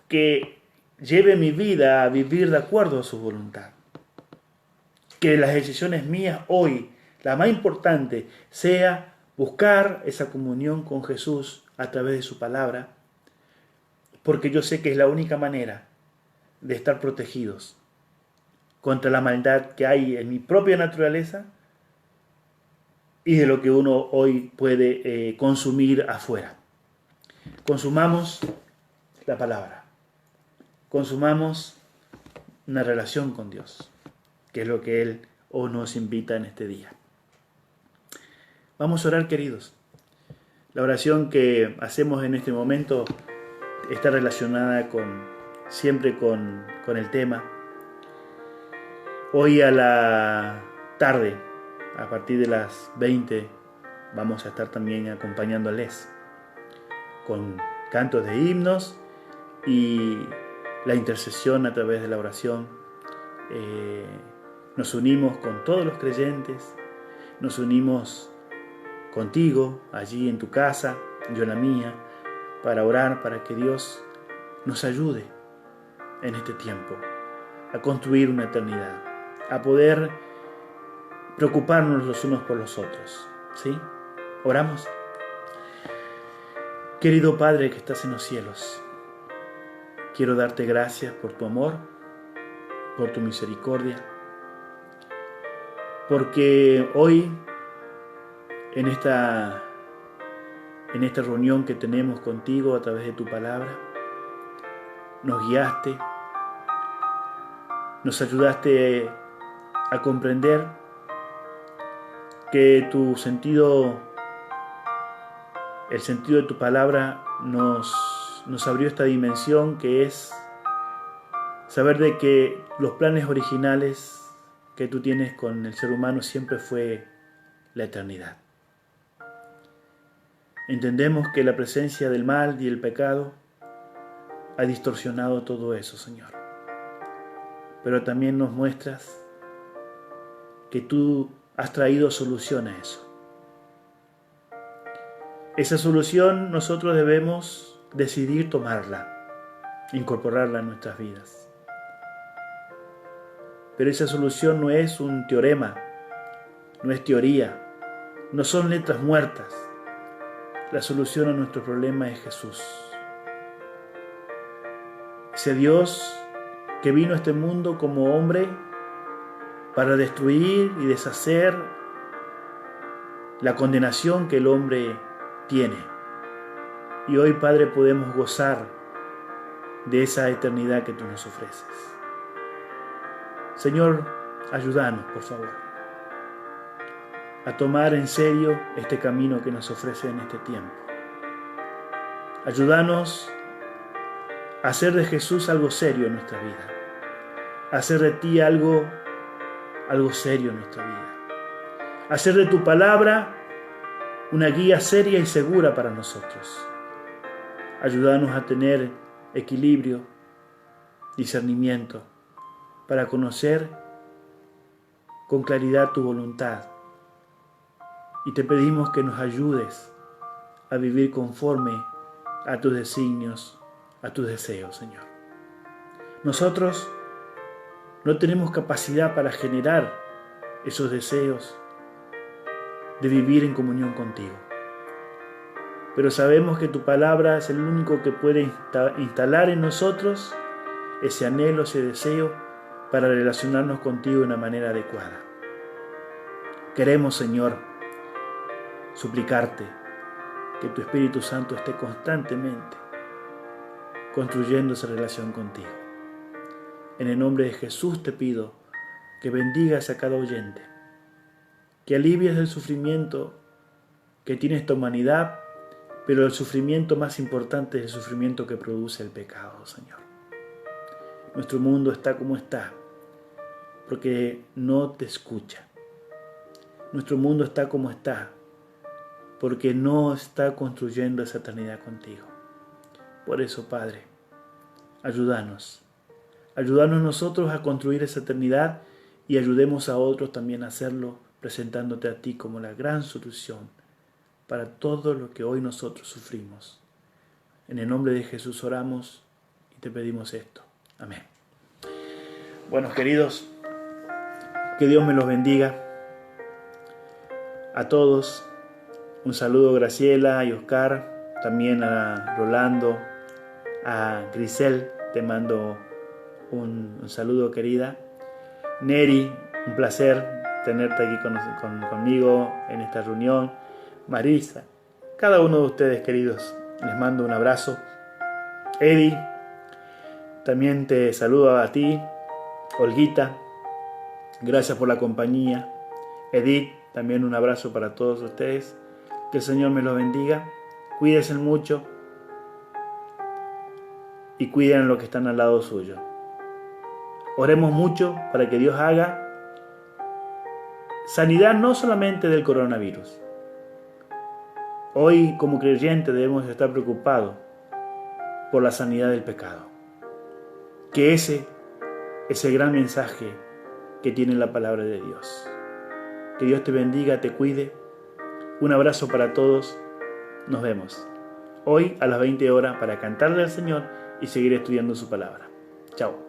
que lleve mi vida a vivir de acuerdo a su voluntad. Que las decisiones mías hoy, la más importante, sea buscar esa comunión con Jesús a través de su palabra, porque yo sé que es la única manera de estar protegidos contra la maldad que hay en mi propia naturaleza y de lo que uno hoy puede consumir afuera. Consumamos la palabra, consumamos una relación con Dios, que es lo que Él hoy nos invita en este día. Vamos a orar, queridos. La oración que hacemos en este momento está relacionada siempre con el tema. Hoy a la tarde, a partir de las 20, vamos a estar también acompañándoles con cantos de himnos y la intercesión a través de la oración. Nos unimos con todos los creyentes, nos unimos contigo allí en tu casa, yo en la mía, para orar para que Dios nos ayude en este tiempo a construir una eternidad, a poder preocuparnos los unos por los otros. ¿Sí? ¿Oramos? Querido Padre que estás en los cielos, quiero darte gracias por tu amor, por tu misericordia, porque hoy en esta reunión que tenemos contigo a través de tu palabra, nos guiaste, nos ayudaste a comprender que el sentido de tu palabra nos abrió esta dimensión que es saber de que los planes originales que tú tienes con el ser humano siempre fue la eternidad. Entendemos que la presencia del mal y el pecado ha distorsionado todo eso, Señor. Pero también nos muestras que tú has traído solución a eso. Esa solución nosotros debemos decidir tomarla, incorporarla en nuestras vidas. Pero esa solución no es un teorema, no es teoría, no son letras muertas. La solución a nuestro problema es Jesús. Ese Dios que vino a este mundo como hombre para destruir y deshacer la condenación que el hombre tiene. Y hoy, Padre, podemos gozar de esa eternidad que tú nos ofreces. Señor, ayúdanos, por favor, a tomar en serio este camino que nos ofrece en este tiempo. Ayúdanos a hacer de Jesús algo serio en nuestra vida, a hacer de ti algo serio en nuestra vida, a hacer de tu palabra una guía seria y segura para nosotros. Ayúdanos a tener equilibrio, discernimiento, para conocer con claridad tu voluntad. Y te pedimos que nos ayudes a vivir conforme a tus designios, a tus deseos, Señor. Nosotros no tenemos capacidad para generar esos deseos de vivir en comunión contigo. Pero sabemos que tu palabra es el único que puede instalar en nosotros ese anhelo, ese deseo para relacionarnos contigo de una manera adecuada. Queremos, Señor, suplicarte que tu Espíritu Santo esté constantemente construyendo esa relación contigo. En el nombre de Jesús te pido que bendigas a cada oyente, que alivies el sufrimiento que tiene esta humanidad, pero el sufrimiento más importante es el sufrimiento que produce el pecado, Señor. Nuestro mundo está como está, porque no te escucha. Nuestro mundo está como está, porque no está construyendo esa eternidad contigo. Por eso, Padre, ayúdanos. Ayúdanos nosotros a construir esa eternidad y ayudemos a otros también a hacerlo, presentándote a ti como la gran solución para todo lo que hoy nosotros sufrimos. En el nombre de Jesús oramos y te pedimos esto. Amén. Bueno, queridos, que Dios me los bendiga a todos. Un saludo a Graciela y Oscar, también a Rolando, a Grisel, te mando un saludo, querida. Neri, un placer tenerte aquí conmigo en esta reunión. Marisa, cada uno de ustedes, queridos, les mando un abrazo. Eddie, también te saludo a ti. Olguita, gracias por la compañía. Edith, también un abrazo para todos ustedes. Que el Señor me los bendiga Cuídense mucho y cuiden a los que están al lado suyo. Oremos mucho para que Dios haga sanidad no solamente del coronavirus. Hoy, como creyentes, debemos estar preocupados por la sanidad del pecado. Que ese es el gran mensaje que tiene la palabra de Dios. Que Dios te bendiga, te cuide. Un abrazo para todos. Nos vemos hoy a las 20 horas para cantarle al Señor y seguir estudiando su palabra. Chao.